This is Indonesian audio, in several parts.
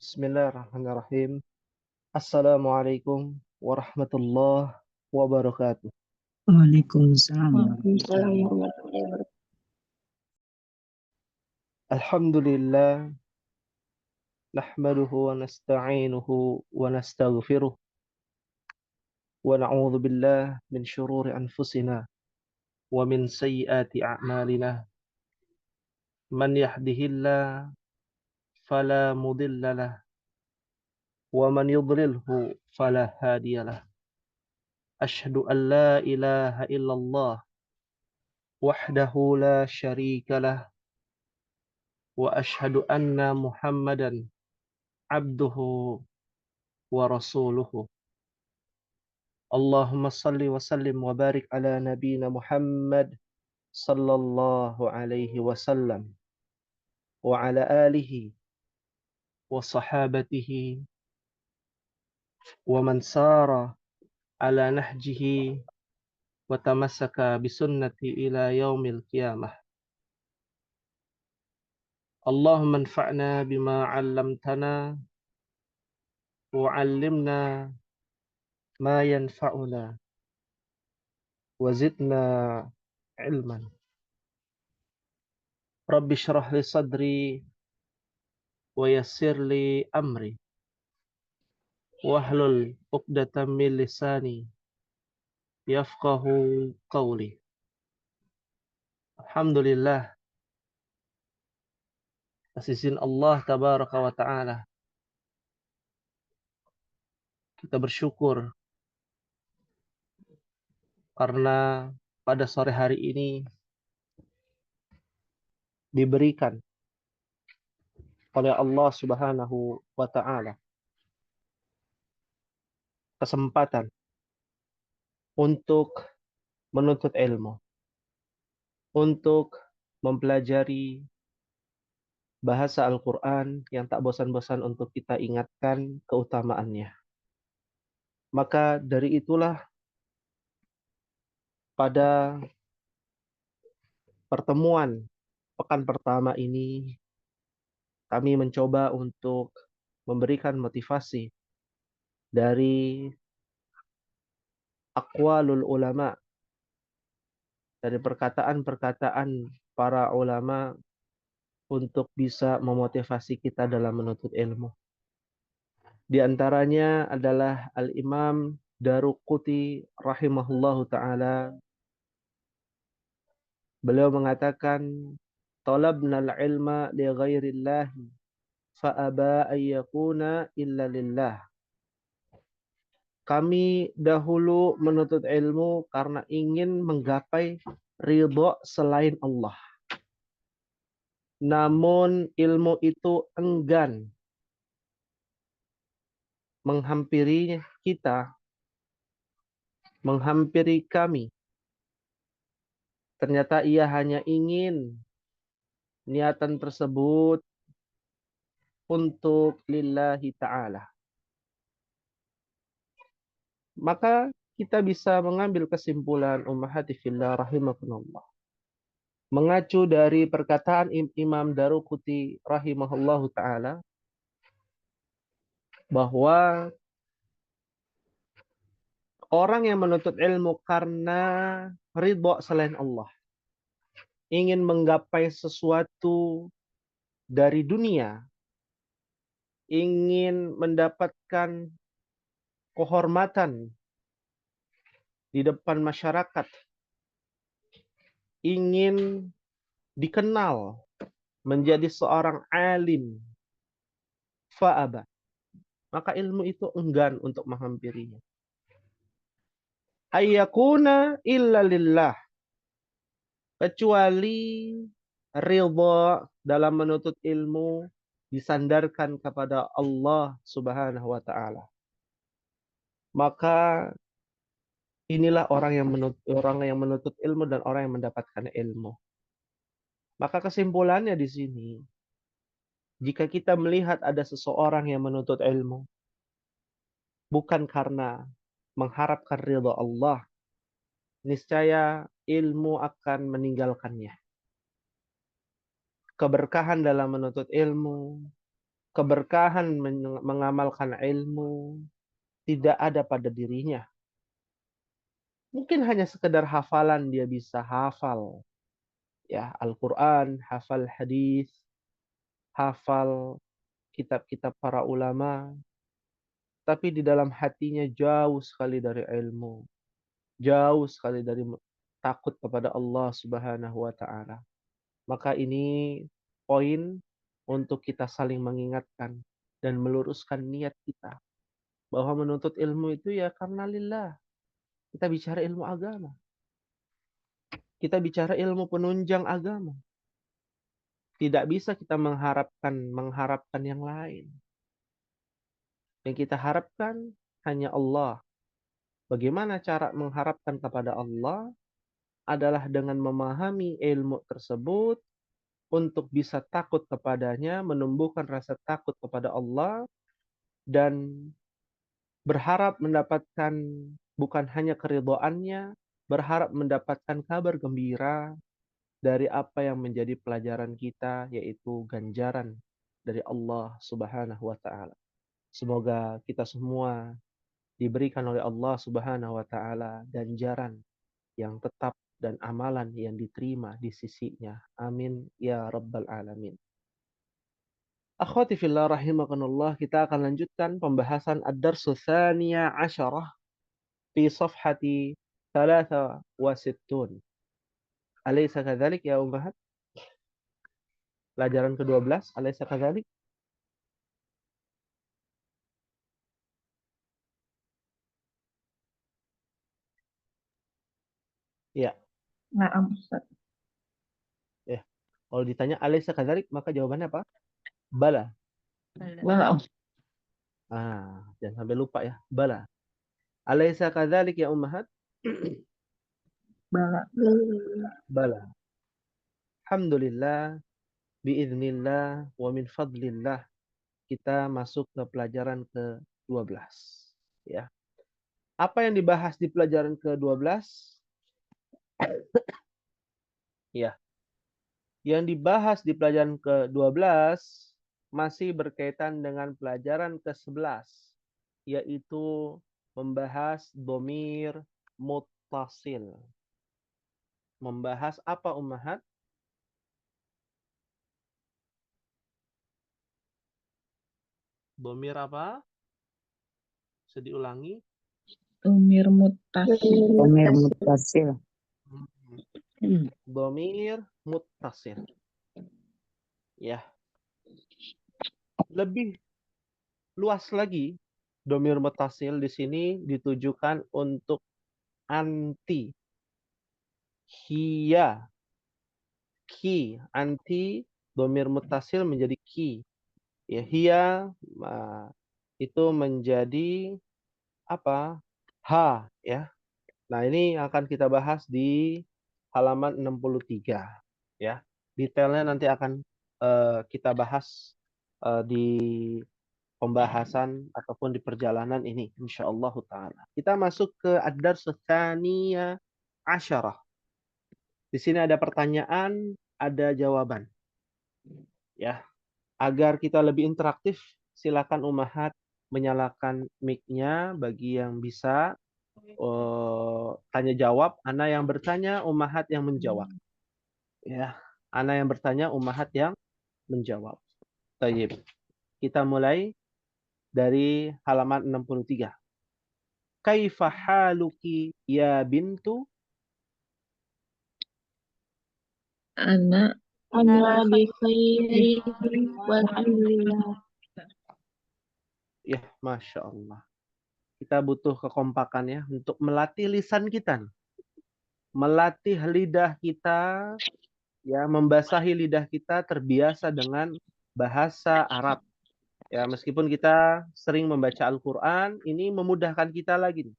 Bismillahirrahmanirrahim. Assalamualaikum warahmatullahi wabarakatuh. Waalaikumsalam Waalaikumsalam warahmatullahi warahmatullahi wabarakatuh. Alhamdulillah, nahmaduhu wa nasta'inuhu wa nastaghfiruh wa na'udzu billah min syururi anfusina wa min sayyiati a'malina. Man yahdihillah fala mudilla lah wa man yudlilhu fala hadiyalah. Asyhadu an la ilaha illallah wahdahu la syarika lah wa asyhadu anna Muhammadan abduhu wa rasuluhu. Allahumma salli wa sallim wa barik ala nabina Muhammad sallallahu alaihi wasallam wa ala alihi wa sahabatihi wa man sara ala nahjihi wa tamassaka bisunnati ila yaumil qiyamah. Allahumma anfa'na bima 'allamtana wa 'allimna ma yanfa'una wa zidna ilman. Rabbi syrah li sadri wa yassir li amri wahlul 'uqdatam min lisani yafqahu qawli. Alhamdulillah, atas izin Allah tabaraka wa ta'ala, kita bersyukur karena pada sore hari ini diberikan oleh Allah subhanahu wa ta'ala kesempatan untuk menuntut ilmu, untuk mempelajari bahasa Al-Quran yang tak bosan-bosan untuk kita ingatkan keutamaannya. Maka dari itulah pada pertemuan pekan pertama ini kami mencoba untuk memberikan motivasi dari aqwalul ulama, dari perkataan-perkataan para ulama untuk bisa memotivasi kita dalam menuntut ilmu. Di antaranya adalah Al-Imam Daruquthi rahimahullahu ta'ala. Beliau mengatakan, talabnal ilma li ghairillahi fa'aba ayyakuna illa lillah. Kami dahulu menuntut ilmu karena ingin menggapai ridho selain Allah. Namun ilmu itu enggan menghampiri kita, menghampiri kami. Ternyata ia hanya ingin niatan tersebut untuk lillahi ta'ala. Maka kita bisa mengambil kesimpulan ummahati fillah rahimakumullah, mengacu dari perkataan Imam Daruquthi rahimahullahu ta'ala, bahwa orang yang menuntut ilmu karena ridho selain Allah, ingin menggapai sesuatu dari dunia, ingin mendapatkan kehormatan di depan masyarakat, ingin dikenal menjadi seorang alim, fa'aba, maka ilmu itu enggan untuk menghampirinya. Ayyakuna illa lillah, kecuali ridha dalam menuntut ilmu disandarkan kepada Allah subhanahu wa ta'ala. Maka inilah orang yang menuntut ilmu dan orang yang mendapatkan ilmu. Maka kesimpulannya di sini, jika kita melihat ada seseorang yang menuntut ilmu bukan karena mengharapkan ridha Allah, niscaya ilmu akan meninggalkannya. Keberkahan dalam menuntut ilmu, keberkahan mengamalkan ilmu tidak ada pada dirinya. Mungkin hanya sekedar hafalan dia bisa hafal ya Al-Qur'an, hafal hadis, hafal kitab-kitab para ulama, tapi di dalam hatinya jauh sekali dari ilmu, jauh sekali dari takut kepada Allah Subhanahu wa taala. Maka ini poin untuk kita saling mengingatkan dan meluruskan niat kita bahwa menuntut ilmu itu ya karena lillah. Kita bicara ilmu agama. Kita bicara ilmu penunjang agama. Tidak bisa kita mengharapkan yang lain. Yang kita harapkan hanya Allah. Bagaimana cara mengharapkan kepada Allah adalah dengan memahami ilmu tersebut untuk bisa takut kepadanya, menumbuhkan rasa takut kepada Allah, dan berharap mendapatkan bukan hanya keridhaannya, berharap mendapatkan kabar gembira dari apa yang menjadi pelajaran kita, yaitu ganjaran dari Allah Subhanahu wa taala. Semoga kita semua diberikan oleh Allah Subhanahu wa taala ganjaran yang tetap dan amalan yang diterima di sisinya. Amin ya rabbal alamin. Akhwati fillah rahimakumullah, kita akan lanjutkan pembahasan ad-darsu tsaniya asyarah fi safhati 63. Alaysa kadzalik ya ummahat? Pelajaran ke-12, alaysa kadzalik? Ya, Naam, Ustaz. ya. Kalau ditanya alaysa kadzalik, maka jawabannya apa? Bala. Bala. Jangan sampai lupa ya. Bala. Alaysa kadzalik ya ummahat? Bala. Bala. Alhamdulillah, biiznillah, wa min fadlillah. Kita masuk ke pelajaran ke-12. Ya. Apa yang dibahas di pelajaran ke-12? Ya. Yang dibahas di pelajaran ke-12 masih berkaitan dengan pelajaran ke-11, yaitu membahas dhamir muttasil. Membahas apa ummahat? Dhamir apa? Bisa diulangi? Dhamir muttasil. Dhamir muttasil. Dhamir muttasil. Ya. Lebih luas lagi, dhamir muttasil di sini ditujukan untuk anti, hiya, ki, anti, dhamir muttasil menjadi ki. Ya, hiya itu menjadi apa? Ha, ya. Nah, ini akan kita bahas di halaman 63, ya. Detailnya nanti akan kita bahas di pembahasan ataupun di perjalanan ini insyaallah taala. Kita masuk ke ad-dars tsaniyah asyarah. Di sini ada pertanyaan, ada jawaban. Ya. Agar kita lebih interaktif, silakan ummahat menyalakan mic-nya bagi yang bisa tanya jawab. Ana yang bertanya, ummahat yang menjawab. Ya. Ana yang bertanya, ummahat yang menjawab. Baik. Kita mulai dari halaman 63. Kaifa haluki ya bintu? Ana bi khairi walhamdulillah. Ya, Masya Allah. Kita butuh kekompakan ya untuk melatih lisan kita. Melatih lidah kita, ya, membasahi lidah kita terbiasa dengan bahasa Arab. Ya, meskipun kita sering membaca Al-Quran, ini memudahkan kita lagi.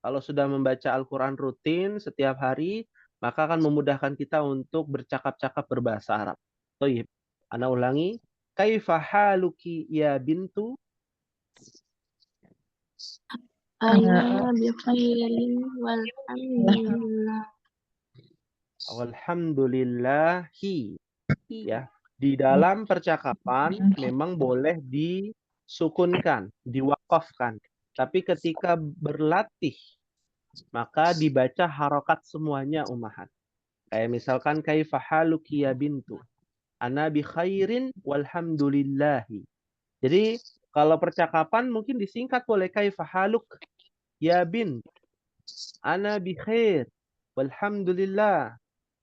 Kalau sudah membaca Al-Quran rutin setiap hari, maka akan memudahkan kita untuk bercakap-cakap berbahasa Arab. Thayyib. Ana ulangi. Kaifa haluki ya bintu? Ana bi khairin walhamdulillah. Alhamdulillahi. Ya. Di dalam percakapan memang boleh disukunkan, diwakafkan. Tapi ketika berlatih, maka dibaca harokat semuanya ummahat. Kayak misalkan kaifa haluki ya bintu. Ana bi khairin walhamdulillahi. Jadi kalau percakapan mungkin disingkat boleh kaifa haluk ya bin. Ana bi khair walhamdulillah.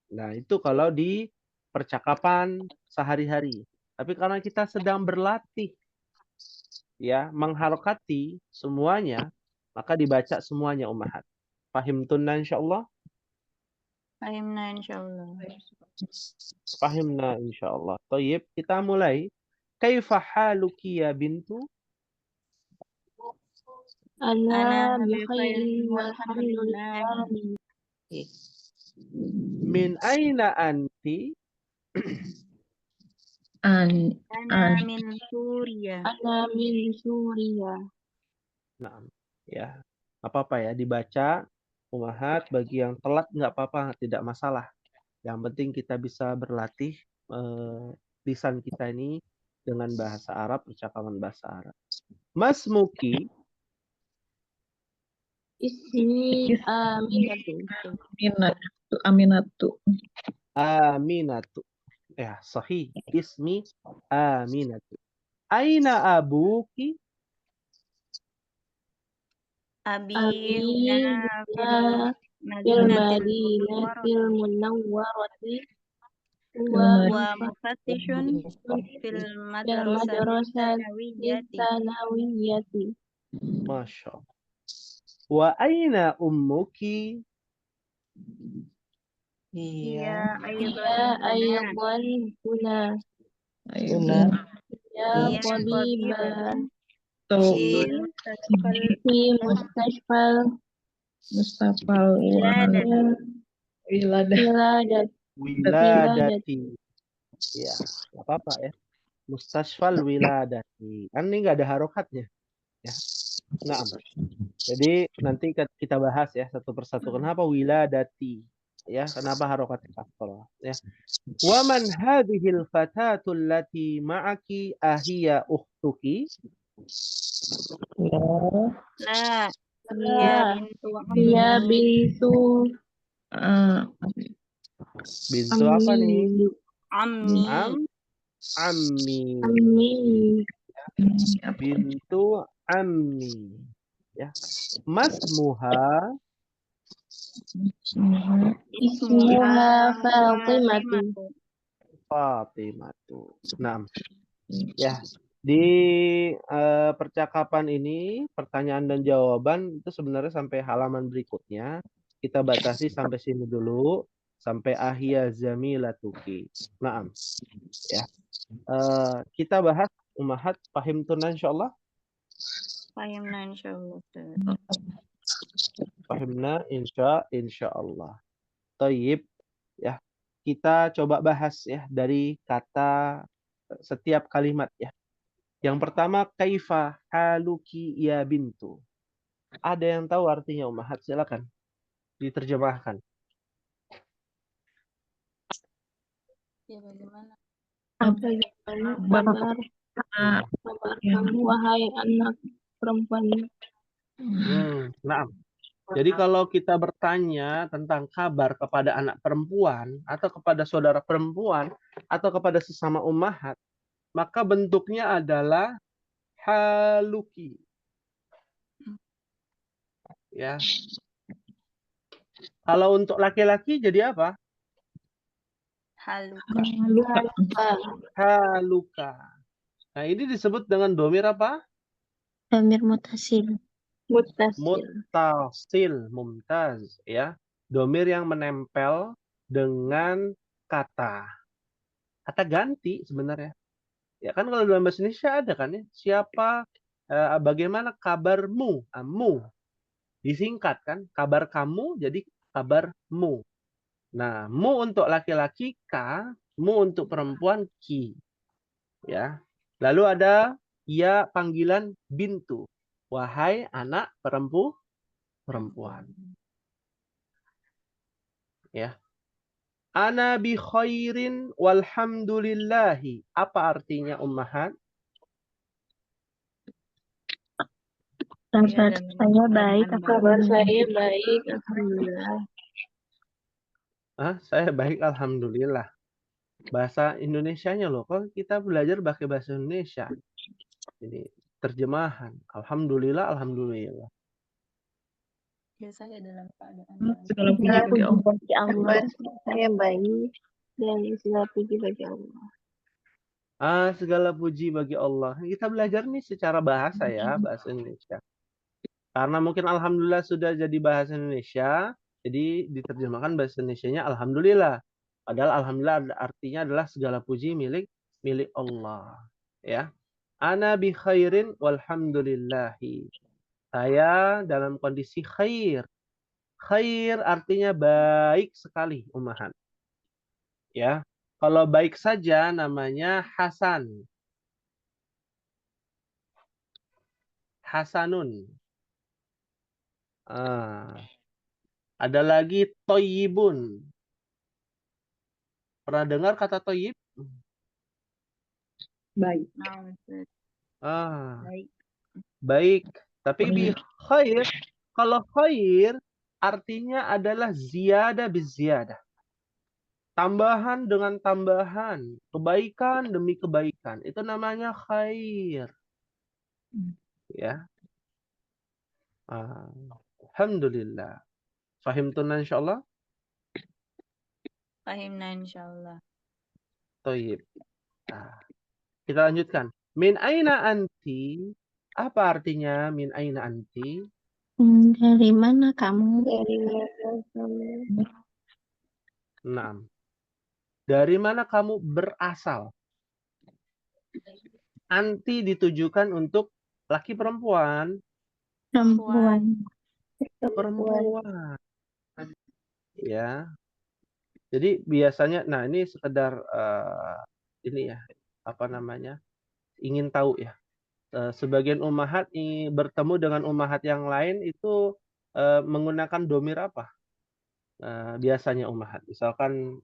Nah, itu kalau di percakapan sehari-hari. Tapi karena kita sedang berlatih ya mengharokati semuanya, maka dibaca semuanya ummahat. Fahimtunna insyaallah? Fahimna insyaallah. Fahimna insyaallah. Thayyib, kita mulai. Kaifa haluki ya bintu? Ana أنا bi بخير khairin والحمد walhamdulillah. لله. Min aina anti? An Ana min Suriah. أنا من سوريا. Nah, ya. Apa-apa ya dibaca ummahat, bagi yang telat nggak apa-apa, tidak masalah. Yang penting kita bisa berlatih lisan kita ini dengan bahasa Arab, percakapan bahasa Arab. Mas Muki, اسمي آمنة. Aminatu. Aminatu. Ya, sahih. Ismi Aminatu. Aina abuki? Abi أبي huna fil في madinatil المدينة munawwarati المنورة wa mufattishun fil في madrasati المدرسة tsanawiyati. الثانوية. Masya Allah. Wa aina ummuki? Iya هي aydan huna. أيضا هنا. Una يا Iya طبيبة fi mustashfal في مستشفى wiladati. ولادة. Wiladati. Ya, nggak apa-apa ya. Mustashfal wiladati. Kan ini nggak ada harokatnya. Ya. Nah, jadi nanti kita bahas ya satu persatu. Kenapa wiladati? Ya, kenapa harokat kasrah? Ya. Wa man hadhil fatatu allati ma'aki ahiya ukhtuki? La لا bintu هي ammi. Bintu apa nih? Ammi. Ammi. Bintu ammi. Ya. Masmuha اسمها فاطمة. Fatimatu. Nah, ya. Di percakapan ini, pertanyaan dan jawaban itu sebenarnya sampai halaman berikutnya. Kita batasi sampai sini dulu. Sampai ahya zamilatuki. Nah, ya. Kita bahas ummahat fahimtuna insyaallah. Fahimna insyaallah. Fahimna insyaallah. Thayyib, ya. Kita coba bahas ya dari kata setiap kalimat ya. Yang pertama, kaifa haluki ya bintu. Ada yang tahu artinya ummahat? Silakan diterjemahkan. Ya bagaimana? Kabar kamu wahai anak perempuan. Nah, jadi kalau kita bertanya tentang kabar kepada anak perempuan atau kepada saudara perempuan atau kepada sesama ummahat, maka bentuknya adalah haluki. Ya. Kalau untuk laki-laki jadi apa? Haluka. Haluka. Nah, ini disebut dengan domir apa? Domir mutasil. Muttasil, mumtaz, ya. Domir yang menempel dengan kata. Kata ganti sebenarnya. Ya kan kalau dalam bahasa Indonesia ada kan ya. Siapa, bagaimana kabarmu? Mu. Disingkat kan. Kabar kamu jadi kabarmu. Nah, mu untuk laki-laki ka, mu untuk perempuan ki. Ya. Lalu ada ya panggilan bintu. Wahai anak perempuan. Ya. Ana bi khairin walhamdulillahi. Apa artinya ummahat? Kabar Iya, saya baik. kabar saya baik, alhamdulillah. Saya baik alhamdulillah. Bahasa Indonesianya loh. Kok kita belajar pakai bahasa Indonesia? Ini terjemahan. Alhamdulillah, alhamdulillah. Ya, saya dalam keadaan Segala puji bagi Allah. bagi Allah. Kabar saya baik dan segala puji bagi Allah. Segala puji bagi Allah. Kita belajar nih secara bahasa ya, bahasa Indonesia. Karena mungkin alhamdulillah sudah jadi bahasa Indonesia, jadi diterjemahkan bahasa Indonesianya alhamdulillah. Padahal alhamdulillah artinya adalah segala puji milik Allah, ya. Ana bi khairin walhamdulillahi. Saya dalam kondisi khair. Khair artinya baik sekali, ummahat. Ya. Kalau baik saja namanya hasan. Hasanun. Ada lagi toyibun. Pernah dengar kata toyib? Baik. Baik. Baik. Tapi bi khair, kalau khair artinya adalah ziyada biziyadah. Tambahan dengan tambahan, kebaikan demi kebaikan. Itu namanya khair. Ya. Alhamdulillah. Fahimtuna insyaallah? Fahimna insyaallah. Toyib. Kita lanjutkan. Min aina anti? Apa artinya min aina anti? Dari mana kamu? Dari mana kamu? Nah, dari mana kamu berasal? Anti ditujukan untuk laki perempuan. Perempuan. Perempuan. Ya. Jadi biasanya, nah ini sekedar ini ya, apa namanya, ingin tahu ya. Sebagian ummahat bertemu dengan ummahat yang lain itu menggunakan domir apa? Biasanya ummahat. Misalkan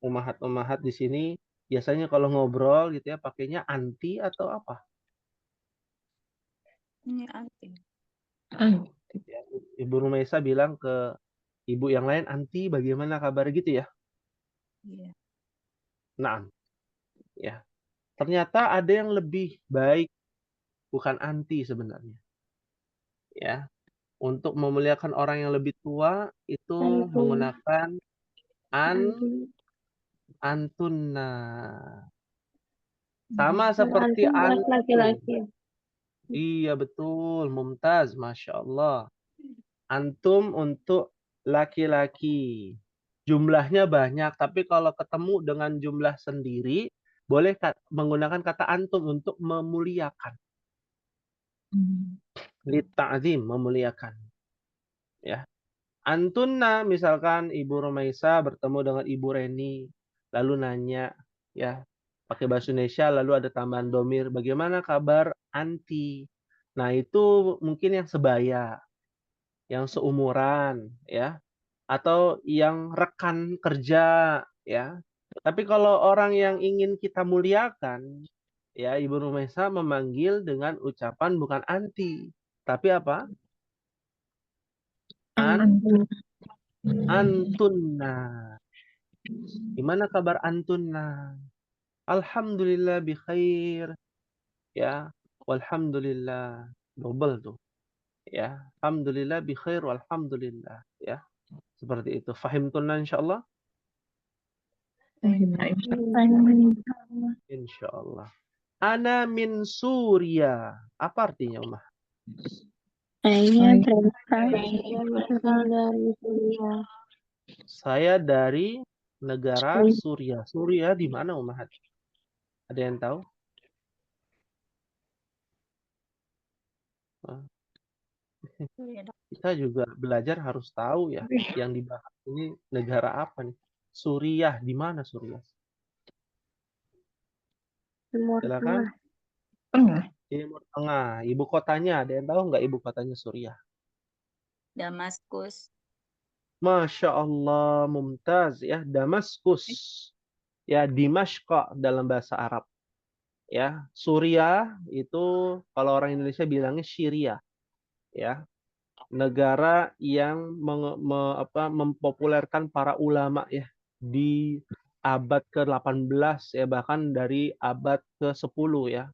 ummahat-ummahat di sini biasanya kalau ngobrol gitu ya pakainya anti atau apa? Ini anti. Ya, Ibu Rumaisa bilang ke ibu yang lain, anti bagaimana kabar gitu ya? Iya. Nah, ya. Ternyata ada yang lebih baik, bukan anti sebenarnya. Ya. Untuk memuliakan orang yang lebih tua itu menggunakan antunna. Sama seperti antum. Laki-laki. Iya betul, mumtaz, masya Allah. Antum untuk laki-laki. Jumlahnya banyak, tapi kalau ketemu dengan jumlah sendiri, boleh menggunakan kata antum untuk memuliakan. Lita'zim, memuliakan. Ya. Antunna, misalkan Ibu Romaisa bertemu dengan Ibu Reni, lalu nanya, ya, pakai bahasa Indonesia, lalu ada tambahan domir, bagaimana kabar anti? Nah, itu mungkin yang sebaya, yang seumuran, ya, atau yang rekan kerja, ya. Tapi kalau orang yang ingin kita muliakan, ya, Ibu Rumaisa memanggil dengan ucapan bukan anti, tapi apa? Antunna. Gimana kabar antunna? Alhamdulillah bi khair. Ya, walhamdulillah. Double tuh. Ya, alhamdulillah bi khair walhamdulillah, ya. Seperti itu. Fahimtunna insyaallah? Insyaallah. Ana min Suria. Apa artinya, Umah? Saya Berasal dari Suriah. Saya dari negara Suria. Suria di mana, Umah? Ada yang tahu? Kita juga belajar harus tahu ya. Yang dibahas ini negara apa nih? Suriah. Di mana Suriah? Timur Silakan. Tengah. Timur Tengah. Ibu kotanya, ada yang tahu nggak ibu kotanya Suriah? Damaskus. Masya Allah, mumtaz ya. Damaskus. Ya, Dimashq dalam bahasa Arab. Ya, Suriah itu kalau orang Indonesia bilangnya Syria. Ya, negara yang mempopulerkan para ulama ya di abad ke-18 ya, bahkan dari abad ke-10 ya.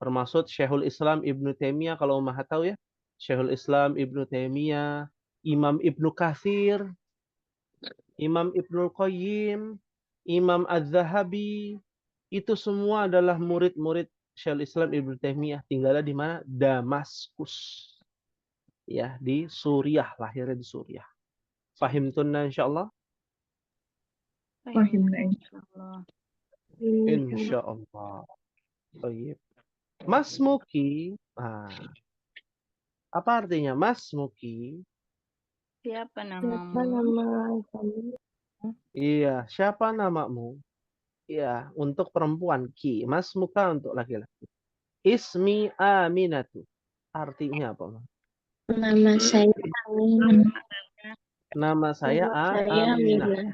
Termasuk Syekhul Islam Ibnu Taimiyah, kalau Umar tahu ya. Syekhul Islam Ibnu Taimiyah, Imam Ibnu Katsir, Imam Ibnu Qayyim, Imam Az-Zahabi, itu semua adalah murid-murid Syekhul Islam Ibnu Taimiyah. Tinggalnya di mana? Damaskus. Ya, di Suriah, lahirnya di Suriah. Fahimtunna insyaallah? Fahimna Insyaallah. Insyaallah. Baik. Mas Muki, apa artinya Mas Muki? Siapa Siapa nama kamu? Iya, siapa namamu? Iya, untuk perempuan Ki. Mas Muka untuk laki-laki. Ismi Aminatu. Artinya apa, Mas? Nama saya Aminah. Nama saya Nama saya Aminah. Aminah.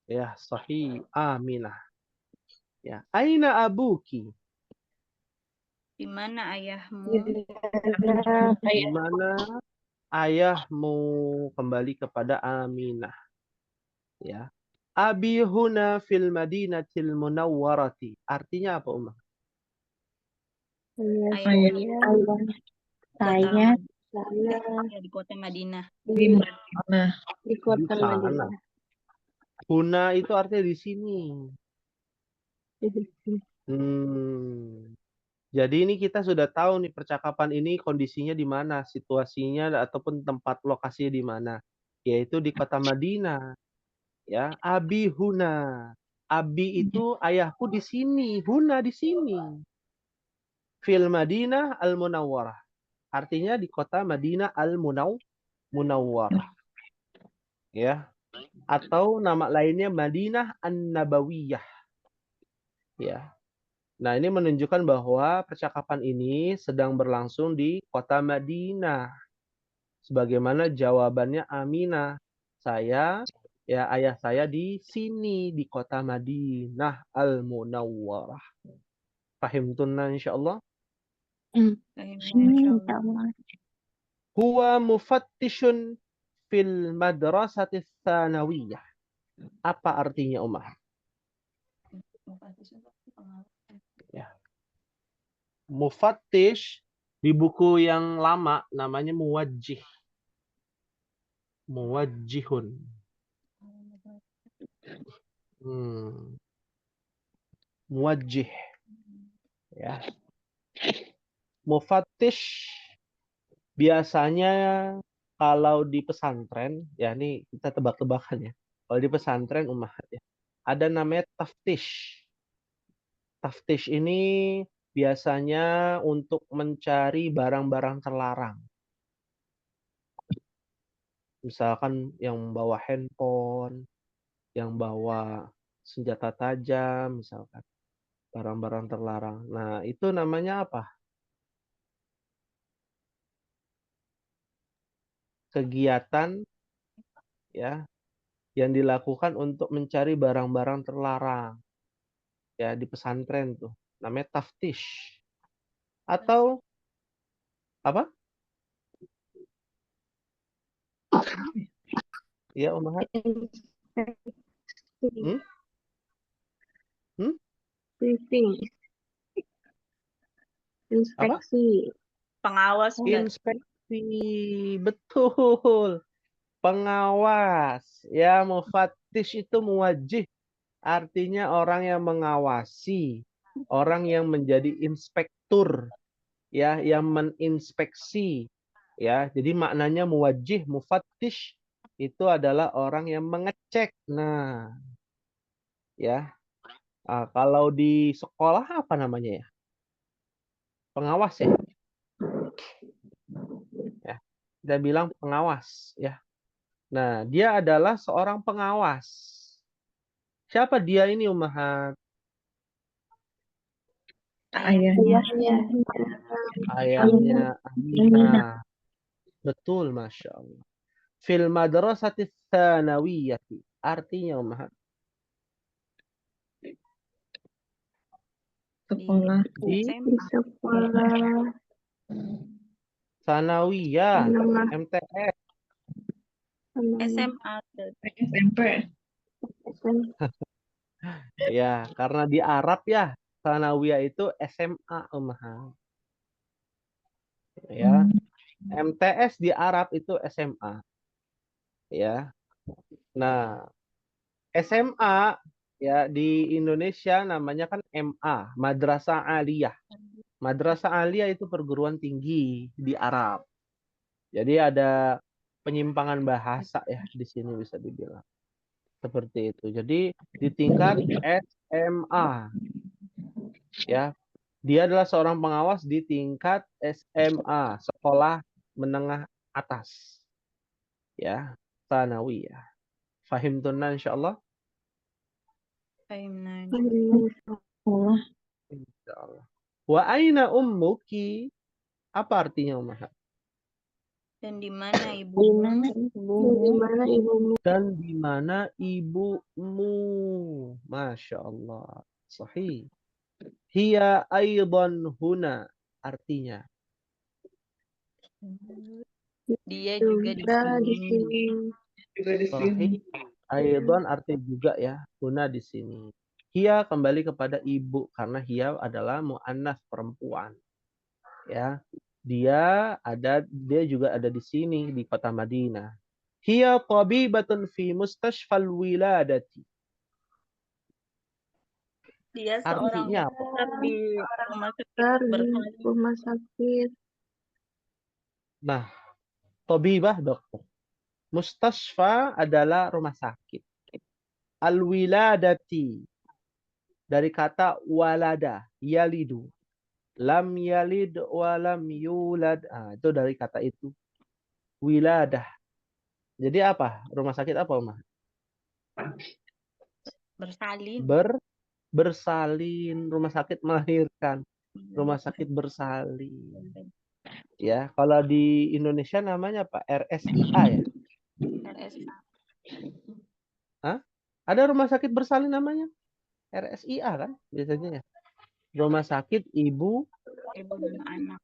Ya, sahih Aminah. Ya, aina abuki? Di mana ayahmu? Di mana ayahmu? Kembali kepada Aminah. Ya. Abi huna fil Madinatil Munawwarati. Artinya apa, Umar? Ayah Saya saya di kota Madinah. di Madinah. Di kota Di sana. Madinah. Huna itu artinya di sini. Jadi ini kita sudah tahu nih percakapan ini kondisinya di mana, situasinya ataupun tempat lokasinya di mana, yaitu di kota Madinah. Ya, Abi huna. Abi itu ayahku di sini, huna di sini. Fil Madinah al-Munawwarah. Artinya di kota Madinah al-Munawwarah. Ya. Atau nama lainnya Madinah An-Nabawiyah. Ya. Nah, ini menunjukkan bahwa percakapan ini sedang berlangsung di kota Madinah. Sebagaimana jawabannya Aminah. Ayah saya di sini, di kota Madinah Al-Munawwarah. Fahimtunna insyaallah? Insyaallah. Huwa mufattishun fil madrasati tsanawiyah. Apa artinya, Umar? Ya. Mufattish di buku yang lama namanya muwajjih. Muwajjihun. Muwajjih. Ya. Mufattish biasanya kalau di pesantren, ya ini kita tebak-tebakan ya. Kalau di pesantren ummahat ya, ada namanya taftish. Taftish ini biasanya untuk mencari barang-barang terlarang. Misalkan yang bawa handphone, yang bawa senjata tajam, misalkan barang-barang terlarang. Nah, itu namanya apa? Kegiatan ya yang dilakukan untuk mencari barang-barang terlarang. Ya, di pesantren tuh. Namanya taftish. Atau apa? Ya, Umahat. Hmm? Hmm? Briefing. Inspeksi. Pengawas. Inspeksi. Betul. Pengawas. Ya, mufattish itu muwajjih. Artinya orang yang mengawasi. Orang yang menjadi inspektur. Ya, yang meninspeksi. Ya, jadi maknanya muwajjih, mufattish itu adalah orang yang mengecek. Nah, ya. Kalau di sekolah apa namanya ya? Pengawas ya? Ya. Kita bilang pengawas ya. Nah, dia adalah seorang pengawas. Siapa dia ini, Ummahat? Ayahnya. Ayahnya Aminah. Betul, Masya Allah. Fil madrasati tsanawiyati. Artinya Ummahat. Sekolah. Di Di sekolah tsanawiyah. menengah MTS. SMA SMP. Ya, karena di Arab ya, tsanawiyah itu SMA Ummahat. Ya. MTS di Arab itu SMA. Ya. Nah, SMA ya di Indonesia namanya kan MA, Madrasah Aliyah. Madrasah Aliyah itu perguruan tinggi di Arab. Jadi ada penyimpangan bahasa ya di sini bisa dibilang. Seperti itu. Jadi di tingkat SMA ya, dia adalah seorang pengawas di tingkat SMA, sekolah menengah atas. Ya, Tsanawiyah. Fahimtunna insyaallah? Fahimna. Sekolah. Insyaallah. Wa aina ummuki? Apa artinya Ummahat? Dan di mana Di ibumu? mana ibumu? Dan di mana ibumu? Masya Allah. Sahih. Hiya aidan huna. Artinya. Dia juga di sini. Juga di sini. Sahih. Aidan artinya juga ya. Huna di sini. Hiya kembali kepada ibu. Karena hiya adalah mu'annas perempuan. Ya. Dia juga ada di sini di kota Madinah. Hiya tabibatun fi mustashfal wiladati. Dia seorang Artinya apa? dokter di rumah sakit Nah, tabibah dokter. Mustashfa adalah rumah sakit. Al-wiladati dari kata walada, yalidu. Lam yalid wa lam yulad. Itu dari kata itu. Wiladah. Jadi apa? Rumah sakit apa, Umar? bersalin. Bersalin. Rumah sakit melahirkan. Rumah sakit bersalin. Ya, kalau di Indonesia namanya apa? RSIA ya? RSA. Hah? Ada rumah sakit bersalin namanya? RSIA kan biasanya ya. Rumah sakit ibu dan anak.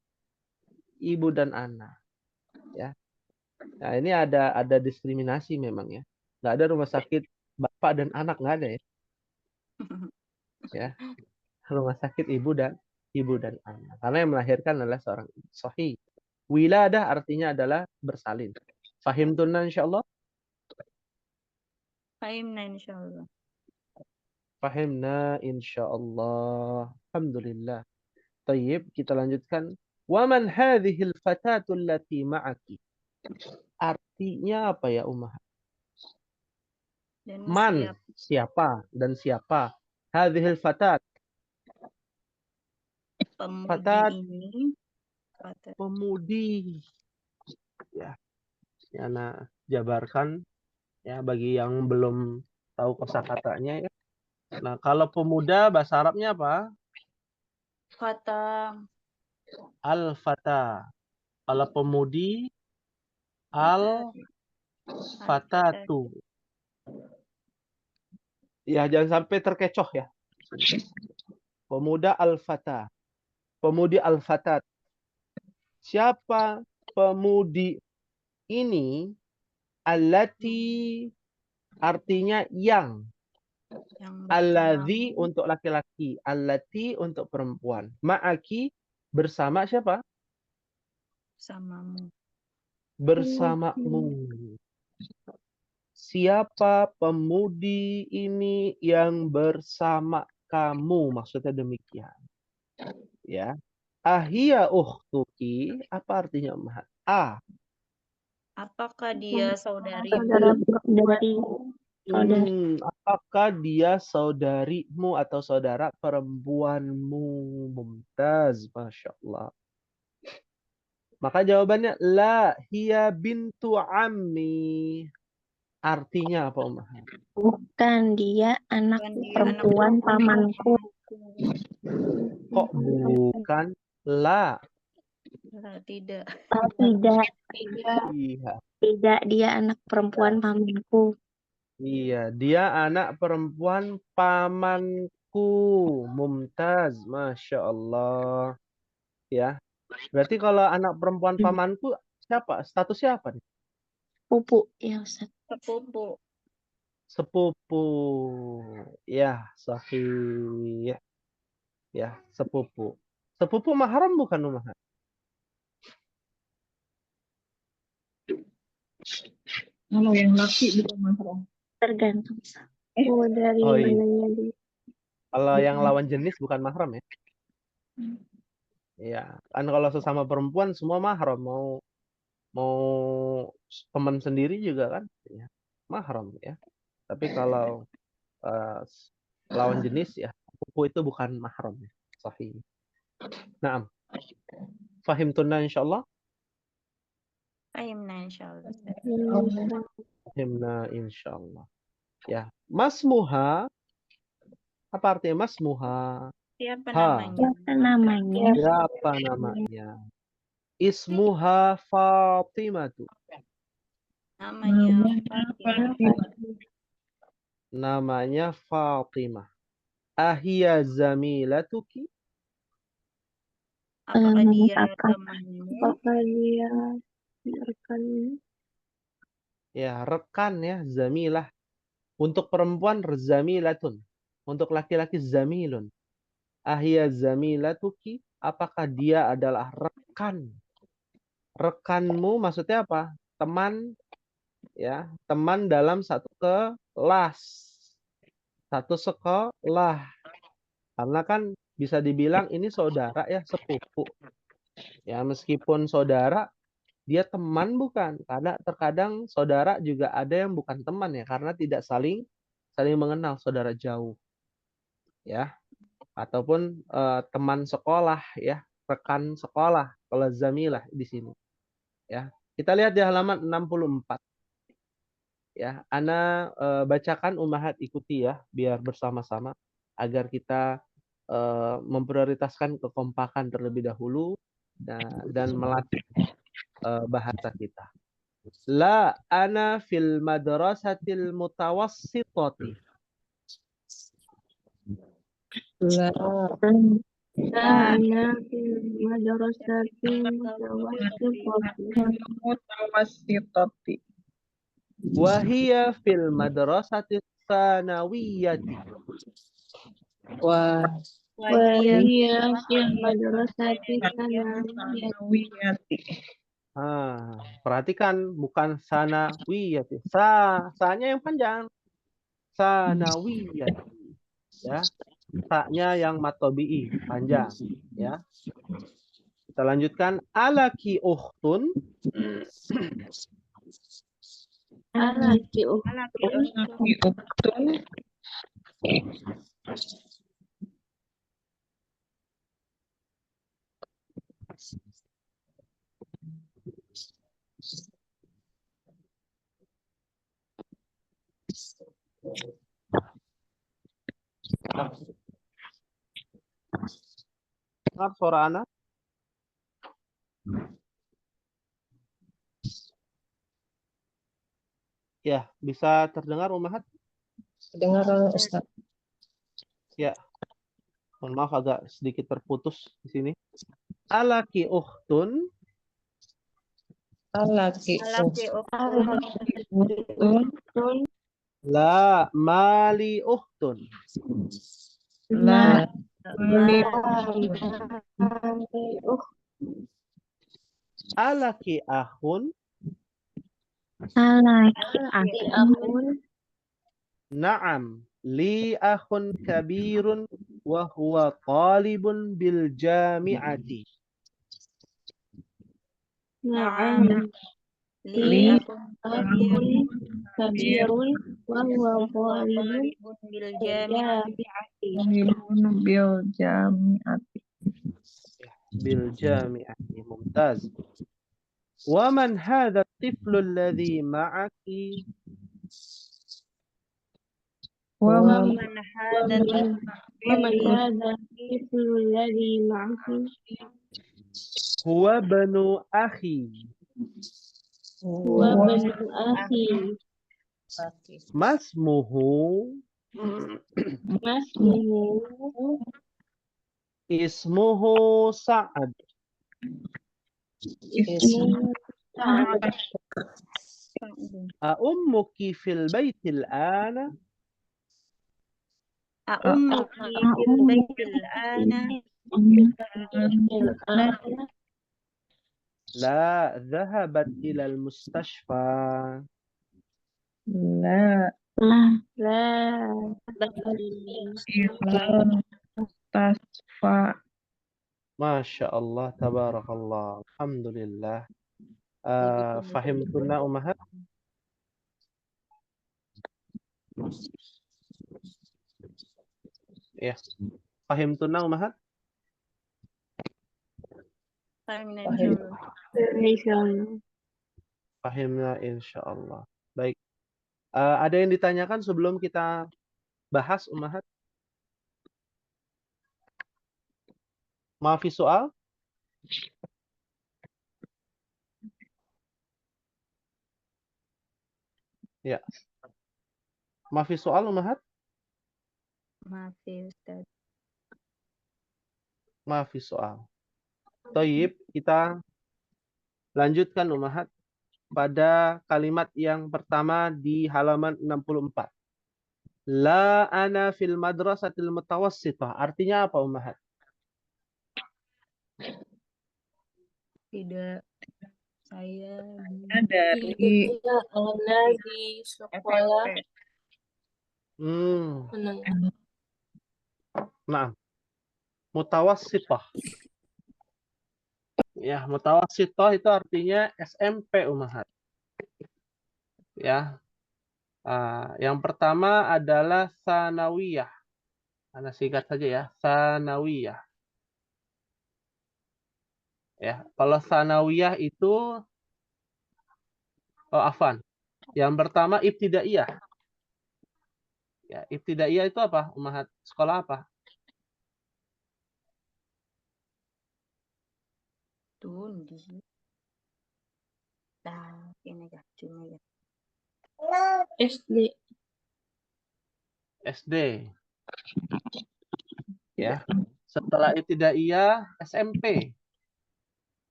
Ibu dan anak. Ya. Nah, ini ada diskriminasi memang ya. Nggak ada rumah sakit bapak dan anak, nggak ada ya. Ya. Rumah sakit ibu dan anak. Karena yang melahirkan adalah seorang ibu. Sahih. Wiladah artinya adalah bersalin. Fahimtunna insyaallah? Fahimna insyaallah. Fahimna insyaallah. Alhamdulillah. Tayyib, kita lanjutkan. Waman hadhil fatatu allati ma'aki. Artinya apa ya, Ummah? Dan Man, siapa dan siapa? Hadhil fatat. pemudi Fatat, ini. pemudi. Ya, Yana jabarkan ya bagi yang belum tahu kosakatanya ya. Nah, kalau pemuda bahasa Arabnya apa? Fata. Al-fata. Kalau pemudi al-fatatu. Ya, jangan sampai terkecoh ya. Pemuda al-fata. Pemudi al-fatat. Siapa pemudi ini? Allati artinya yang. Alladzi untuk laki-laki. Allati untuk perempuan. Ma'aki bersama siapa? Bersamamu. Bersamamu. Siapa pemudi ini yang bersama kamu? Maksudnya demikian. Ya. Ahia ukhtuki. Apa artinya Ummahat? Apakah dia saudari? Apakah dia saudarimu atau saudara perempuanmu? Mumtaz, Masya Allah. Maka jawabannya, la hiya bintu ammi. Artinya apa, Umar? Bukan, dia anak perempuan pamanku. Kok bukan? La. Tidak. Tidak. Iya. Tidak, dia anak perempuan pamanku. Iya, dia anak perempuan pamanku. Mumtaz, Masya Allah. Ya, berarti kalau anak perempuan pamanku siapa? Status siapa nih? Pupu, ya Ustaz. Sepupu. Sepupu. Ya, sahih. Ya, sepupu. Sepupu mahram bukan Umar? Kalau yang laki bukan mahram. Tergantung. Oh, dari Oh iya. mananya dia? Kalau yang lawan jenis bukan mahram ya? Iya, kan kalau sesama perempuan semua mahram, mau teman sendiri juga kan ya, mahram ya. Tapi kalau lawan jenis ya, sepupu itu bukan mahram ya. Sahih. Naam. Fahimtunna insyaallah? Fahimna insyaallah. Fahimna insyaallah. Ya. Masmuha, apa artinya masmuha? Siapa Ha. namanya? Siapa namanya? Siapa namanya? Ismuha Fatimatu. Namanya Namanya Fatimah. Ahia zamilatuki? Apakah dia Apakah temanmu? apakah dia rekan? Ya, rekan ya, zamilah. Untuk perempuan zamilatun. Untuk laki-laki zamilun. Ahia zamilatuki? Apakah dia adalah rekan? Rekanmu maksudnya apa? Teman ya, teman dalam satu kelas. Satu sekolah. Karena kan bisa dibilang ini saudara ya, sepupu. Ya, meskipun saudara, dia teman bukan? Karena terkadang saudara juga ada yang bukan teman ya, karena tidak saling mengenal, saudara jauh. Ya, ataupun teman sekolah ya, rekan sekolah, kalau zamilah di sini. Ya. Kita lihat di halaman 64. Ya, ana bacakan Ummahat, ikuti ya biar bersama-sama agar kita memprioritaskan kekompakan terlebih dahulu dan melatih bahasa kita. La ana fil madrasatil mutawassitati. La Ana fil madrasatil mutawassitati. Wahia fil madrasatis tsanawiyati. Wa Wahia fil madrasatil sanawiyati. Perhatikan bukan sanawiyati. Sa-nya yang panjang. Sanawiyati. Ya. Sa-nya yang matobi'i, panjang, ya. Kita lanjutkan. Alaki ukhtun. Alaki Uktun. Dengar suara anak? Ya, bisa terdengar Ummahat? Dengar Ustaz. Ya. Mohon maaf agak sedikit terputus di sini. Alaki ukhtun. Alaki uktun. La mali ukhtun. La Alaki akhun. Alaki akun. Na'am. Li akhun kabirun wa huwa talibun bil jami'ati. Na'am. Li akun kabirun wa huwa talibun bil jami'ati. jami'ati. Bil jami'ati. Mumtaz. Wa man hadha at-tiflu alladhi ma'aki? Wa man ومن هذا الطفل الذي معه Huwa banu akhi. Huwa ibnu akhi. Masmuhu Masmuhu ismuhu Sa'ad. ismuhu Sa'ad. Ummuki fil baitil ana. أأمك في البيت الآن؟ La dhahabat ilal mustashfa. لا La إلا تصفى Masya Allah, tabarakallah, alhamdulillah. Fahimtunna ummahat? Ya, fahimtunna ummahat? فهمنا إن شاء الله. Insyaallah. Fahimna insyaallah. Baik. Ada yang ditanyakan sebelum kita bahas ummahat? Maafi soal? Ya. Maafi soal ummahat? ما في أستاذ. Maafi soal. Thayyib, kita lanjutkan ummahat pada kalimat yang pertama di halaman 64. La ana fil madrasatil mutawassithah. Artinya apa ummahat? Tidak, saya dari Tidak ana di sekolah menengah. Nah, mutawassithah. Ya, mutawassithah itu artinya SMP ummahat. Ya. Yang pertama adalah sanawiyah. Anda singkat saja ya, sanawiyah. Ya, kalau sanawiyah itu afwan. Yang pertama ibtidaiyah. Ya, ibtidaiyah itu apa? Ummahat, sekolah apa? turun di sini. Nah, ini aja, cuma ya. SD. SD. Ya. Setelah ibtidaiyah SMP.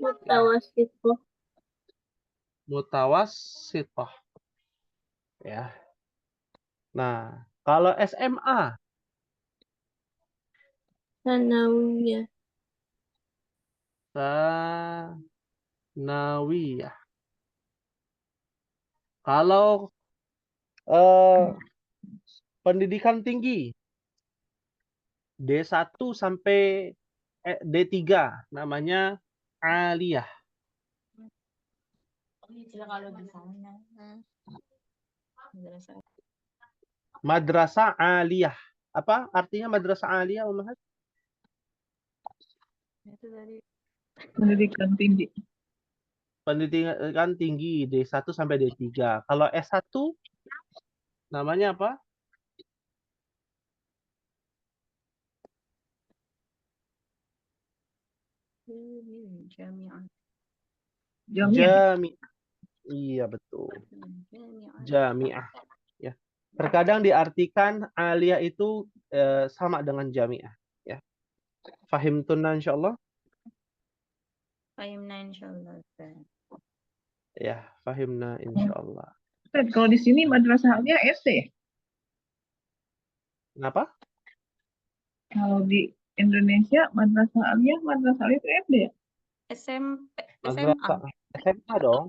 Mutawassithah. Mutawassithah. Ya. Nah, kalau SMA Sanawiyah. sanawiyah. Kalau pendidikan tinggi D1 sampai D3 namanya aliyah. Kalau di sana. Madrasah. Madrasah aliyah. Apa artinya madrasah aliyah, ummahat? Itu dari pendidikan tinggi. Pendidikan tinggi D1 sampai D3. Kalau S1 namanya apa? Jami'ah. Jami'ah. Iya, betul. Jami'ah. Ya. Terkadang diartikan aliyah itu sama dengan jami'ah. Ya. Fahimtunna insyaallah? Fahimna insyaallah. Ya, fahimna insyaallah. Ustaz, kalau di sini madrasahnya SD. Kenapa? Kalau di Indonesia madrasah aliyah itu SD ya? SMP, Madrasah SMA. SMA dong.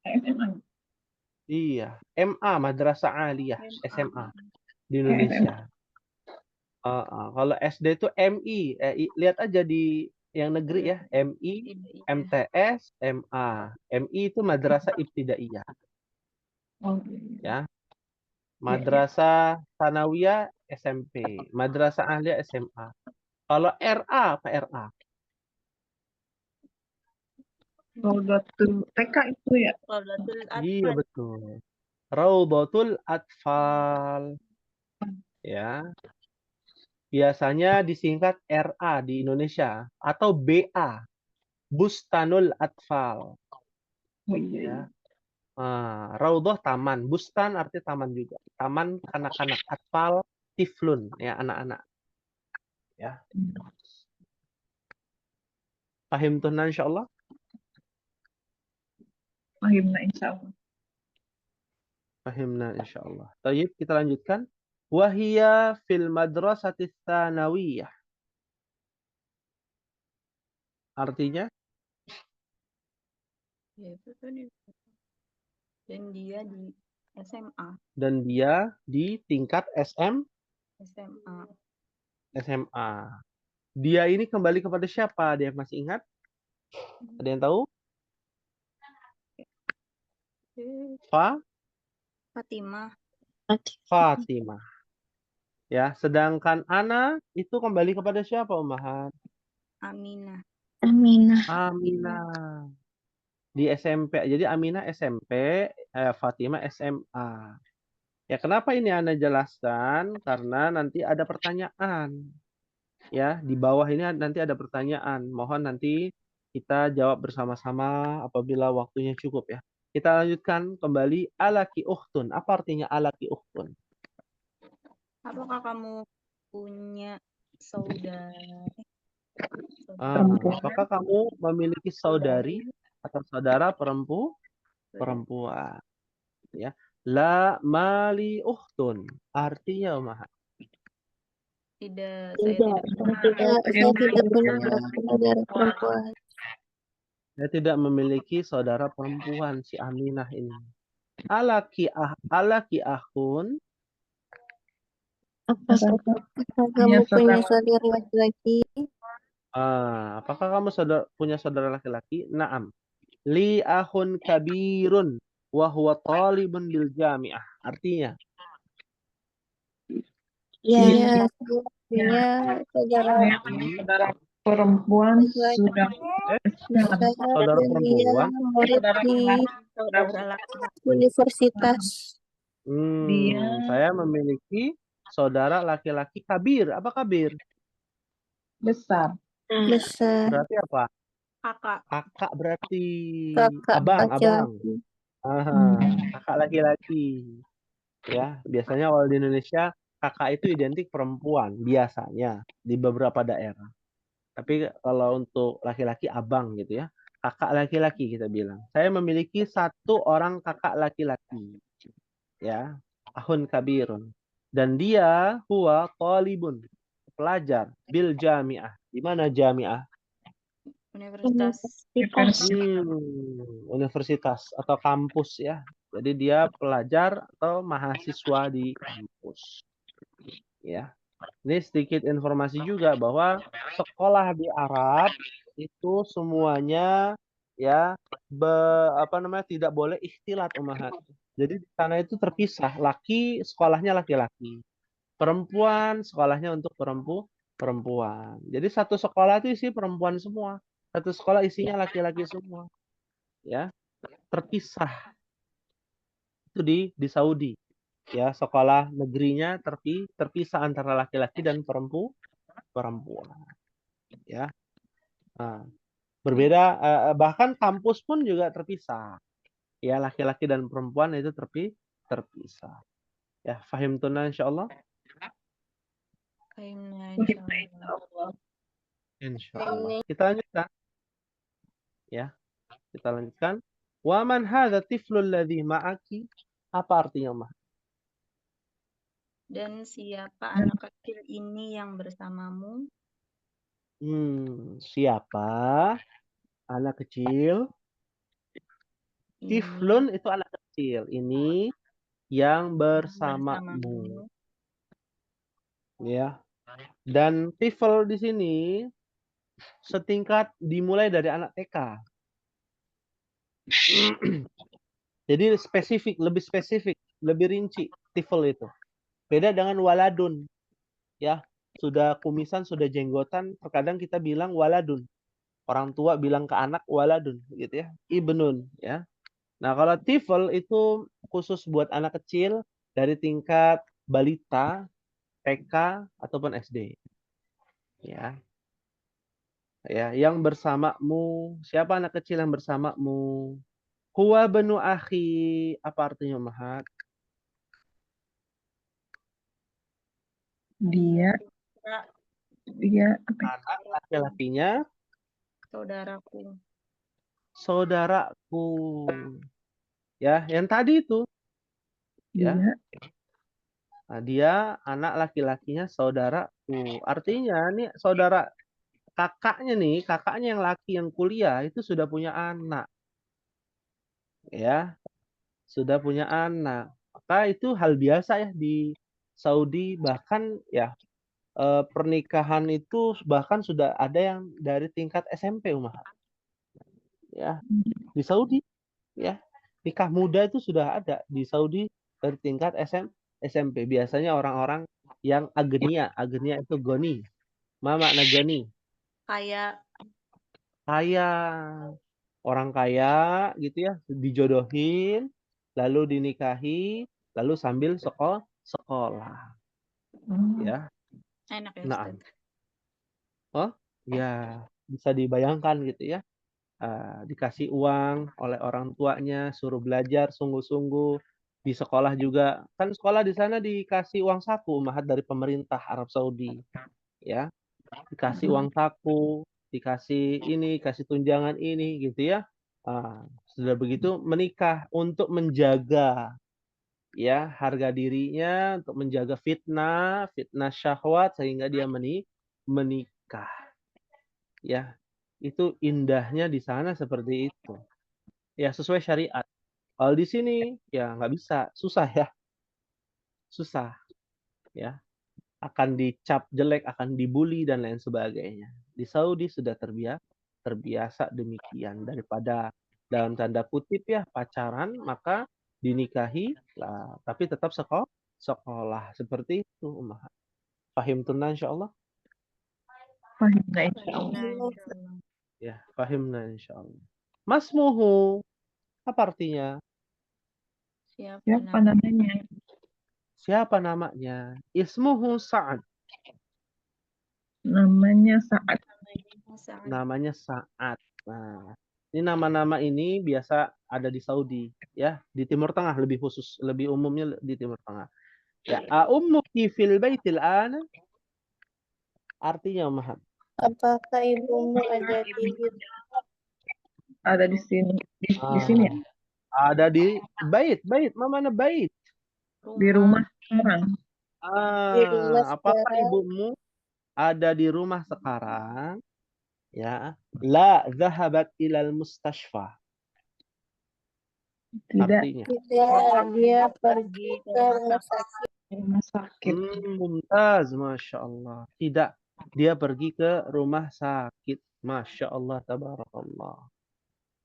SMA. Iya, MA Madrasah Aliyah SMA di Indonesia. Kalau SD itu MI, lihat aja di yang negeri ya, MI, MTS, MA. MI itu Madrasah Ibtidaiyah, Oh, ya. Madrasah Sanawiyah SMP, Madrasah Aliyah SMA. Kalau RA apa RA? Raudatul TK itu ya. Raudatul Iya, Atfal. betul. Raudatul Atfal. Ya. Biasanya disingkat RA di Indonesia atau BA. bustanul atfal. Oh iya. Ya. Raudhah taman, bustan artinya taman juga. Taman kanak-kanak, atfal tiflun, ya anak-anak. Ya. Pahim tuh insyaallah? Fahimna insyaallah. Fahimna insyaallah. Tayyib, kita lanjutkan. Wahia fil madrasati tsanawiyah. Artinya Ya, itu tadi. Dan dia di SMA. dan dia di tingkat SMA. SMA. Dia ini kembali kepada siapa? Dia masih ingat? Ada yang tahu? Fatimah. Fatimah. Ya, sedangkan Ana itu kembali kepada siapa, Ummahat? Aminah. Aminah. Aminah. Di SMP. Jadi Aminah SMP, Fatimah SMA. Ya, kenapa ini Ana jelaskan? Karena nanti ada pertanyaan. Ya, di bawah ini nanti ada pertanyaan. Mohon nanti kita jawab bersama-sama apabila waktunya cukup ya. Kita lanjutkan kembali alaki ukhtun. Apa artinya alaki ukhtun? Apakah kamu punya saudara? Apakah kamu memiliki saudari atau saudara perempuan? Ya. La mali ukhtun. Artinya, Ummahat. Tidak, Tidak, saya tidak punya saudara perempuan. Saya tidak memiliki saudara perempuan, si Aminah ini. Alaki akhun. Apakah kamu punya saudara laki-laki? Apakah kamu punya saudara laki-laki? Naam. Li akhun kabirun wa huwa talibun bil jami'ah. Artinya, Ya, saya punya saudara Saudara perempuan sudah saudara perempuan. murid di saudara laki-laki. universitas. Saya memiliki saudara laki-laki kabir. Apa kabir? besar. Besar. Berarti apa? Kakak. Kakak berarti Kakak abang. laki-laki. Kakak laki-laki. Ya, biasanya kalau di Indonesia kakak itu identik perempuan biasanya di beberapa daerah. Tapi kalau untuk laki-laki abang gitu ya. Kakak laki-laki kita bilang. Saya memiliki satu orang kakak laki-laki. Ya, ahun kabirun. Dan dia huwa talibun, pelajar bil jami'ah. Di mana jami'ah? Universitas. Universitas atau kampus ya. Jadi dia pelajar atau mahasiswa di kampus. Ya. Ini sedikit informasi juga bahwa sekolah di Arab itu semuanya ya tidak boleh ikhtilat, Ummahat. Jadi di sana itu terpisah, laki sekolahnya laki-laki, perempuan sekolahnya untuk perempuan. Jadi satu sekolah itu isi perempuan semua, satu sekolah isinya laki-laki semua. Ya, terpisah. Itu di Saudi. Ya, sekolah negerinya terpisah antara laki-laki dan perempuan. Ya. Nah, berbeda bahkan kampus pun juga terpisah. Ya, laki-laki dan perempuan itu terpisah. Ya, fahim tuna insyaallah. Fahimna insyaallah. Insyaallah. Kita lanjutkan. Ya. Kita lanjutkan. Wa man hadza tiflul ladzi ma'aki? Apa artinya, Mah? Dan siapa anak kecil ini yang bersamamu? Siapa anak kecil? Tiflun itu anak kecil. Ini yang bersamamu. Ya. Dan tifl di sini setingkat dimulai dari anak TK. Jadi lebih spesifik, lebih rinci tifl itu. Beda dengan waladun. Ya, sudah kumisan, sudah jenggotan, terkadang kita bilang waladun. Orang tua bilang ke anak waladun gitu ya. Ibnun ya. Nah, kalau tifl itu khusus buat anak kecil dari tingkat balita, TK ataupun SD. Ya. Ya, yang bersamamu. Siapa anak kecil yang bersamamu? Huwa benu akhi. Apa artinya Ummahat? Dia apa? Anak laki-lakinya Saudaraku. saudaraku. Ya, yang tadi itu. Ya. Dia Nah, dia anak laki-lakinya saudaraku. Artinya nih saudara kakaknya yang laki yang kuliah itu sudah punya anak. Ya, sudah punya anak. Maka itu hal biasa ya di Saudi, bahkan ya pernikahan itu bahkan sudah ada yang dari tingkat SMP Umar. Ya, di Saudi ya. Nikah muda itu sudah ada di Saudi dari tingkat SMP. Biasanya orang-orang yang agenia itu goni. Ma makna goni? Kayak Kaya. Orang kaya gitu ya, dijodohin, lalu dinikahi, lalu sambil sekolah. Ya. enak ya Nah, Ustaz. oh ya bisa dibayangkan gitu ya. Dikasih uang oleh orang tuanya, suruh belajar sungguh-sungguh di sekolah juga. Kan sekolah di sana dikasih uang saku Ummahat dari pemerintah Arab Saudi, ya. Dikasih uang saku, dikasih ini, kasih tunjangan ini gitu ya. Sudah begitu menikah untuk menjaga ya harga dirinya, untuk menjaga fitnah syahwat sehingga dia menikah. Ya, itu indahnya di sana seperti itu. Ya, sesuai syariat. Kalau di sini ya nggak bisa, susah ya. Susah ya. Akan dicap jelek, akan dibully dan lain sebagainya. Di Saudi sudah terbiasa demikian, daripada dalam tanda kutip ya pacaran maka dinikahi lah, tapi tetap sekolah seperti itu Ummahat. Fahim tunna insyaallah? Fahimna insyaallah. Nah, insyaallah. Ya, fahimna insyaallah. Masmuhu apa artinya? Siapa namanya? Siapa namanya? Ismuhu Sa'ad. Namanya Sa'ad. Namanya Sa'ad. Nah, ini nama-nama ini biasa ada di Saudi, ya, di Timur Tengah lebih khusus, lebih umumnya di Timur Tengah. Ya, ummuki fil baitil ana artinya Ummahat. Apakah ibumu ada Ada di sini. Di sini ya? Ada di bait, mana bait? Di rumah sekarang. di rumah Apakah sekarang? ibumu ada di rumah sekarang? Ya, la zahabat ilal mustashfa. Tidak. Artinya. Tidak, dia pergi ke rumah sakit. Rumah sakit. Mumtaz, Masya Allah. Tidak, dia pergi ke rumah sakit. Masya Allah, tabarakallah.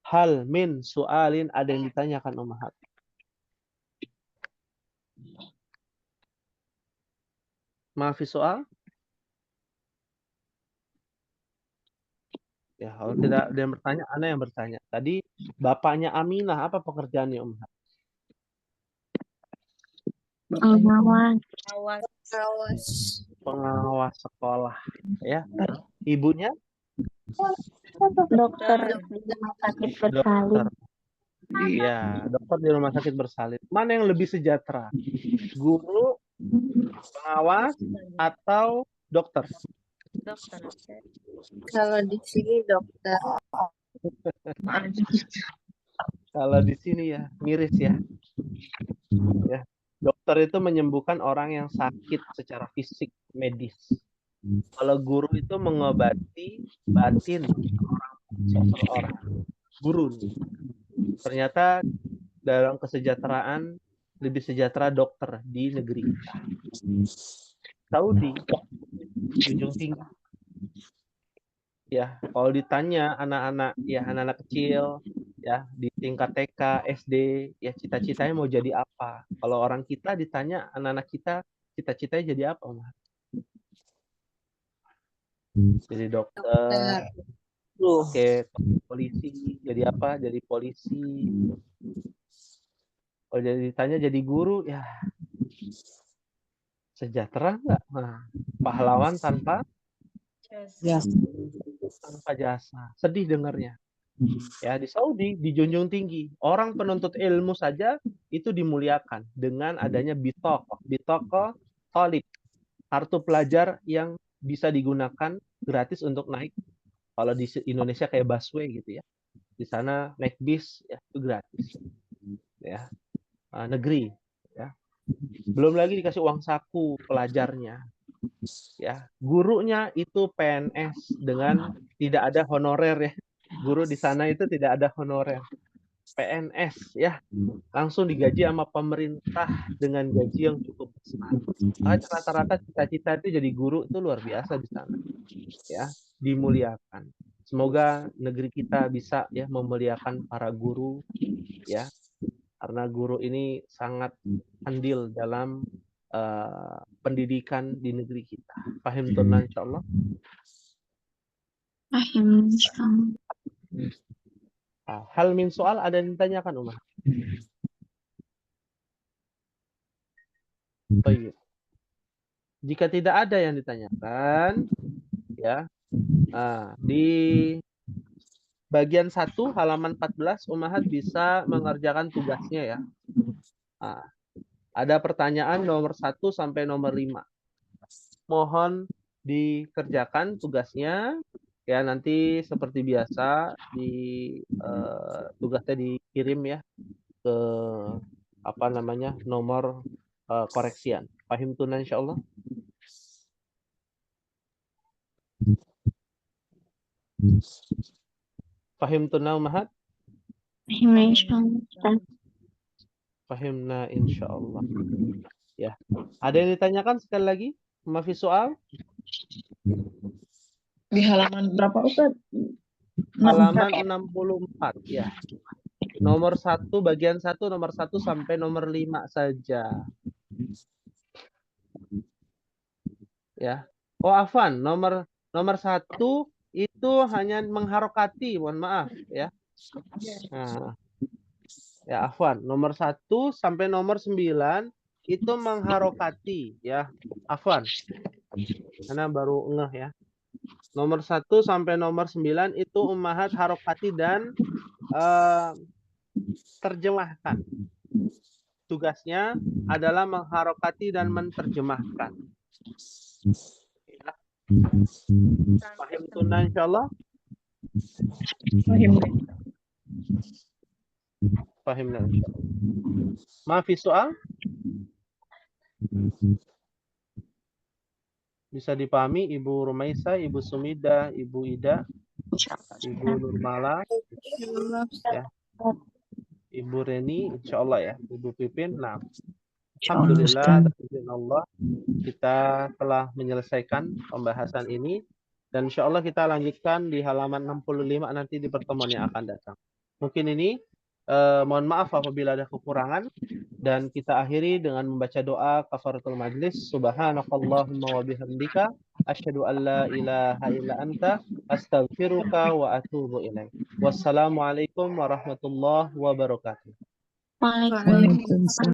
Hal min su'alin, ada yang ditanyakan Ummahat. Maafi soal? Ya, kalau tidak ada yang bertanya, ana yang bertanya. Tadi bapaknya Aminah, apa pekerjaannya Ummahat? Awas. Pengawas sekolah. Ya. Ibunya? Dokter di rumah sakit bersalin. Dokter. Iya, dokter di rumah sakit bersalin. Mana yang lebih sejahtera? Guru, pengawas, atau dokter? Dokter. Kalau di sini dokter. Kalau di sini ya miris ya. Ya. Dokter itu menyembuhkan orang yang sakit secara fisik, medis. Kalau guru itu mengobati batin seseorang. Guru. Ternyata dalam kesejahteraan lebih sejahtera dokter di negeri kita. Saudi junjung tinggi. Ya, kalau ditanya anak-anak kecil ya di tingkat TK, SD, ya cita-citanya mau jadi apa? Kalau orang kita ditanya anak-anak kita cita-citanya jadi apa, Mas? Jadi dokter, oke, polisi, jadi apa? Jadi polisi. Kalau jadi ditanya jadi guru, ya sejahtera nggak? Nah, pahlawan tanpa Ya. tanpa jasa. Sedih dengarnya. Ya, di Saudi dijunjung tinggi. Orang penuntut ilmu saja itu dimuliakan dengan adanya bitaqah talib, kartu pelajar yang bisa digunakan gratis untuk naik. Kalau di Indonesia kayak busway gitu ya. Di sana naik bis ya itu gratis. Ya. Negeri ya. Belum lagi dikasih uang saku pelajarnya. Ya, gurunya itu PNS dengan tidak ada honorer ya. Guru di sana itu tidak ada honorer. PNS ya, langsung digaji sama pemerintah dengan gaji yang cukup besar. Rata-rata cita-cita itu jadi guru itu luar biasa di sana. Ya, dimuliakan. Semoga negeri kita bisa ya memuliakan para guru ya. Karena guru ini sangat andil dalam pendidikan di negeri kita. Paham tunan insyaallah? Paham, insyaallah. Hal min soal ada yang ditanyakan Umar? Baik. Jika tidak ada yang ditanyakan, ya, di bagian 1 halaman 14 Umahat bisa mengerjakan tugasnya ya. Ada pertanyaan nomor 1 sampai nomor 5. Mohon dikerjakan tugasnya. Ya nanti seperti biasa tugasnya dikirim ya ke nomor koreksian. Pahim tuna insyaallah. Pahim tuna Umahat? Paham, insyaallah. Pahimna insyaallah. Ya. Ada yang ditanyakan sekali lagi? Mafi soal? Di halaman berapa Ustaz? Halaman 64 ya. Nomor 1 bagian 1 nomor 1 sampai nomor 5 saja. Ya. Oh afwan, nomor 1 itu hanya mengharokati, mohon maaf ya. Nah. Ya afwan, nomor 1 sampai nomor 9 itu mengharokati ya. Afwan. Karena baru ngeh ya. Nomor 1 sampai nomor 9 itu ummahat harokati dan terjemahkan. Tugasnya adalah mengharokati dan menerjemahkan. Ya. Paham tuna insyaallah? Paham. Pahimna insyaallah. Maafi soal? Bisa dipahami Ibu Rumaisa, Ibu Sumida, Ibu Ida, Ibu Nurmala, ya. Ibu Reni, insyaallah ya, Ibu Pipin. Nah, alhamdulillah, Allah kita telah menyelesaikan pembahasan ini dan insyaallah kita lanjutkan di halaman 65 nanti di pertemuan yang akan datang. Mungkin ini mohon maaf apabila ada kekurangan dan kita akhiri dengan membaca doa kafaratul majlis. Subhanakallahumma wa bihamdika asyhadu an la ilaha illa anta astaghfiruka wa atubu ilaik. Wassalamualaikum warahmatullahi wabarakatuh. Waalaikumsalam.